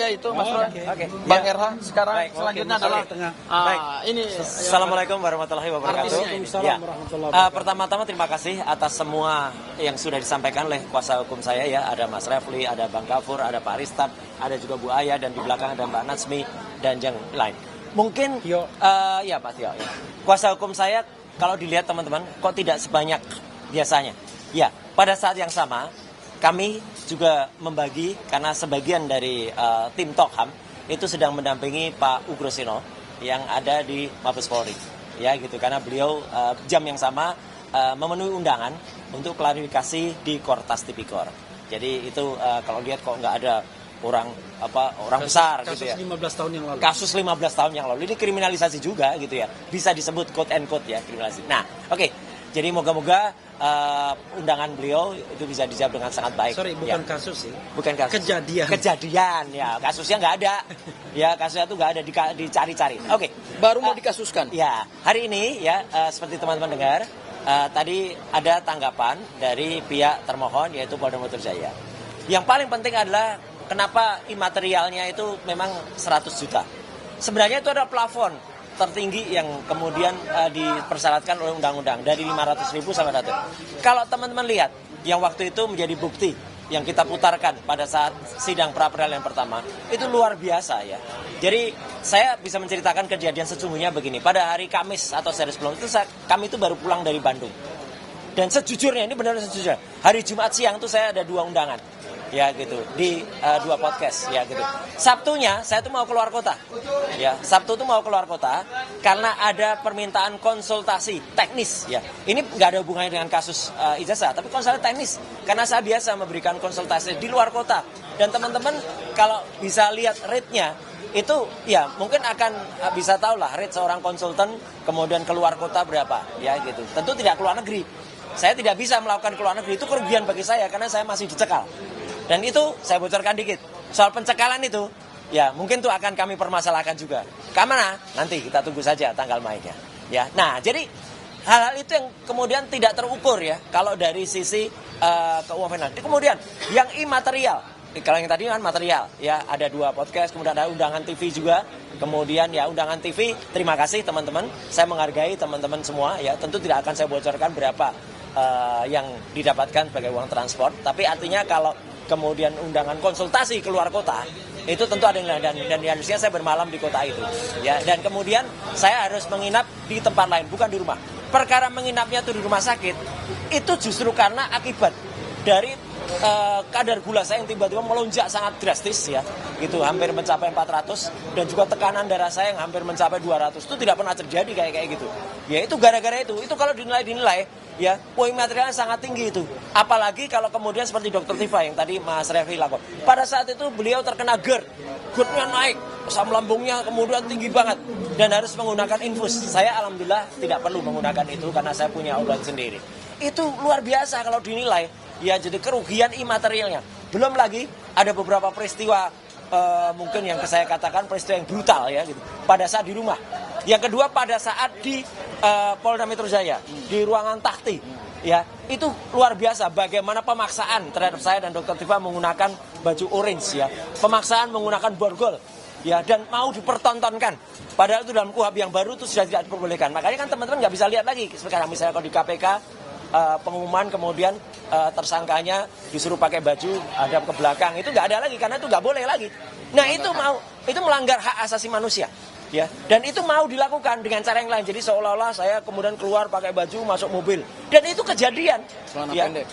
itu Mas Roy. Oke. Bang RH sekarang Baik, selanjutnya oke, adalah Baik. ini Assalamualaikum warahmatullahi wabarakatuh. Waalaikumsalam warahmatullahi wabarakatuh. Pertama-tama terima kasih atas semua yang sudah disampaikan oleh kuasa hukum saya ya. Ada Mas Refli, ada Bang Gafur, ada Pak Aristab, ada juga Bu Aya, dan di belakang ada Mbak Natsmi dan yang lain. Mungkin Tio. Ya Pak Tio. Ya. Kuasa hukum saya kalau dilihat teman-teman kok tidak sebanyak biasanya. Ya, pada saat yang sama kami juga membagi karena sebagian dari tim Tokham itu sedang mendampingi Pak Ugrosino yang ada di Mabes Polri. Ya gitu, karena beliau jam yang sama memenuhi undangan untuk klarifikasi di Kortas Tipikor. Jadi itu kalau lihat kok nggak ada orang besar gitu ya. Kasus 15 tahun yang lalu. Kasus 15 tahun yang lalu ini kriminalisasi juga gitu ya. Bisa disebut quote and quote ya kriminalisasi. Nah, oke. Jadi moga-moga undangan beliau itu bisa dijawab dengan sangat baik. Sorry, bukan kasus sih. Bukan kasus. Kejadian ya, kasusnya nggak ada. Ya, kasusnya itu nggak ada, dicari-cari. Oke. baru mau dikasuskan. Ya, hari ini ya seperti teman-teman dengar, tadi ada tanggapan dari pihak termohon yaitu Polda Metro Jaya. Yang paling penting adalah kenapa imaterialnya itu memang 100 juta. Sebenarnya itu ada plafon tertinggi yang kemudian dipersyaratkan oleh undang-undang dari 500.000 sampai 100. Kalau teman-teman lihat yang waktu itu menjadi bukti yang kita putarkan pada saat sidang pra-peradilan yang pertama itu luar biasa ya. Jadi saya bisa menceritakan kejadian sesungguhnya begini. Pada hari Kamis atau sehari sebelum itu kami itu baru pulang dari Bandung. Dan sejujurnya ini benar sejujurnya hari Jumat siang itu saya ada 2 undangan. Ya gitu di 2 podcast ya gitu. Sabtunya saya tuh mau keluar kota. Ya, Sabtu tuh mau keluar kota karena ada permintaan konsultasi teknis ya. Ini nggak ada hubungannya dengan kasus ijazah, tapi konsultasi teknis karena saya biasa memberikan konsultasi di luar kota. Dan teman-teman kalau bisa lihat rate-nya itu ya mungkin akan bisa tahu lah rate seorang konsultan kemudian keluar kota berapa ya gitu. Tentu tidak keluar negeri. Saya tidak bisa melakukan keluar negeri, itu kerugian bagi saya karena saya masih dicekal. Dan itu saya bocorkan dikit. Soal pencekalan itu, ya mungkin itu akan kami permasalahkan juga. Kemana? Nanti kita tunggu saja tanggal mainnya. Ya, nah jadi hal-hal itu yang kemudian tidak terukur ya kalau dari sisi keuangan. Kemudian yang imaterial, kalau yang tadi kan material, ya ada 2 podcast, kemudian ada undangan TV juga. Kemudian ya undangan TV, terima kasih teman-teman. Saya menghargai teman-teman semua ya. Tentu tidak akan saya bocorkan berapa yang didapatkan sebagai uang transport. Tapi artinya kalau kemudian undangan konsultasi keluar kota itu tentu ada nilai dan harusnya saya bermalam di kota itu ya, dan kemudian saya harus menginap di tempat lain bukan di rumah. Perkara menginapnya itu di rumah sakit itu justru karena akibat dari kadar gula saya yang tiba-tiba melonjak sangat drastis ya gitu, hampir mencapai 400, dan juga tekanan darah saya yang hampir mencapai 200. Itu tidak pernah terjadi kayak gitu ya. Itu gara-gara itu kalau dinilai ya, poin materialnya sangat tinggi itu. Apalagi kalau kemudian seperti Dr. Tifa yang tadi Mas Refli lakukan. Pada saat itu beliau terkena GERD-nya naik, asam lambungnya kemudian tinggi banget dan harus menggunakan infus. Saya alhamdulillah tidak perlu menggunakan itu karena saya punya obat sendiri. Itu luar biasa kalau dinilai ya, jadi kerugian imaterialnya. Belum lagi ada beberapa peristiwa mungkin yang saya katakan peristiwa yang brutal ya gitu. Pada saat di rumah. Yang kedua pada saat di Polda Metro Jaya di ruangan Tahti ya, itu luar biasa bagaimana pemaksaan terhadap saya dan Dr. Tifa menggunakan baju orange ya, pemaksaan menggunakan borgol ya, dan mau dipertontonkan padahal itu dalam KUHP yang baru itu sudah tidak diperbolehkan. Makanya kan teman-teman nggak bisa lihat lagi sekarang misalnya kalau di KPK pengumuman kemudian tersangkanya disuruh pakai baju hadap ke belakang, itu nggak ada lagi karena itu nggak boleh lagi. Nah itu melanggar hak asasi manusia. Ya, dan itu mau dilakukan dengan cara yang lain. Jadi seolah-olah saya kemudian keluar pakai baju masuk mobil. Dan itu kejadian.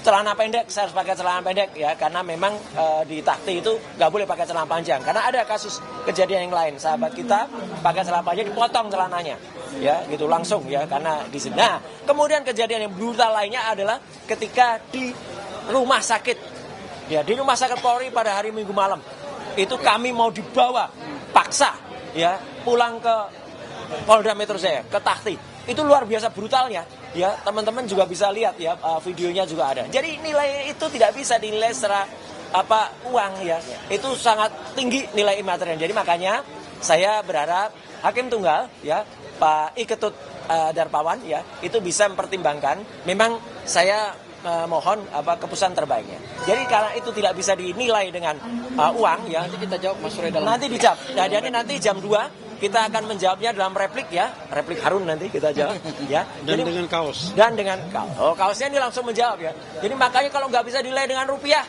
Celana pendek, saya harus pakai celana pendek ya, karena memang di Tahti itu nggak boleh pakai celana panjang. Karena ada kasus kejadian yang lain, sahabat kita pakai celana panjang dipotong celananya. Ya, gitu langsung ya, karena di sini. Nah, kemudian kejadian yang brutal lainnya adalah ketika di rumah sakit. Ya, di rumah sakit Polri pada hari Minggu malam. Itu kami mau dibawa paksa ya pulang ke Polda Metro Jaya, ke Tahti. Itu luar biasa brutalnya ya, teman-teman juga bisa lihat ya, videonya juga ada. Jadi nilai itu tidak bisa dinilai secara uang ya, itu sangat tinggi nilai imaterial. Jadi makanya saya berharap Hakim Tunggal ya Pak I Ketut Darpawan ya itu bisa mempertimbangkan. Memang saya mohon keputusan terbaiknya. Jadi karena itu tidak bisa dinilai dengan uang ya. Nanti kita jawab Mas Roy dalam. Nanti dijawab. Nah, jadi nanti jam 2 kita akan menjawabnya dalam replik ya. Replik Harun nanti kita jawab ya. Dan Jadi, dengan kaos. dan dengan kaos. Oh, kaosnya ini langsung menjawab ya. Jadi makanya kalau nggak bisa dinilai dengan rupiah,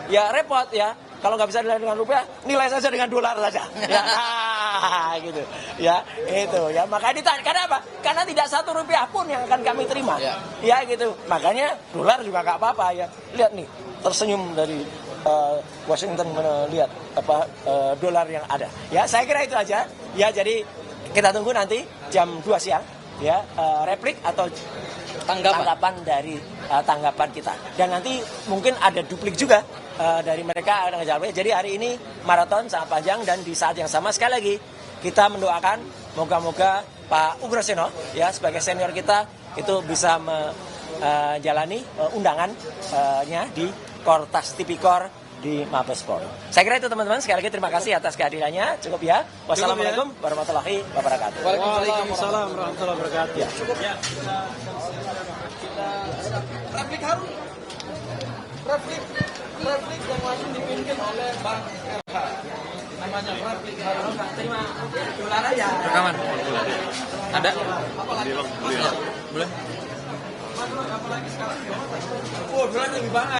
ya repot ya. Kalau nggak bisa dinilai dengan rupiah, nilai saja dengan dolar saja. Ya, gitu. Ya, itu ya. Makanya ditanya, karena apa? Karena tidak satu rupiah pun yang akan kami terima. Ya, gitu. Makanya dolar juga nggak apa-apa ya. Lihat nih, tersenyum dari Washington melihat dolar yang ada. Ya, saya kira itu aja. Ya, jadi kita tunggu nanti jam 2 siang ya replik atau tanggapan dari tanggapan kita. Dan nanti mungkin ada duplik juga dari mereka ada ngejawabnya. Jadi hari ini maraton sangat panjang dan di saat yang sama sekali lagi kita mendoakan moga-moga Pak Ugroseno ya sebagai senior kita itu bisa menjalani undangannya di Kortas Tipikor di Mabes Polri. Saya kira itu teman-teman, sekali lagi terima kasih atas kehadirannya. Cukup ya. Wassalamualaikum warahmatullahi wabarakatuh. Waalaikumsalam warahmatullahi wabarakatuh. Ya. Replik Harun. Replik yang langsung dipimpin oleh Bang LH. Namanya replik Harun. Terima dolar aja. Rekaman. Ada? Boleh. Apalagi sekarang. Oh, dolar lebih banyak.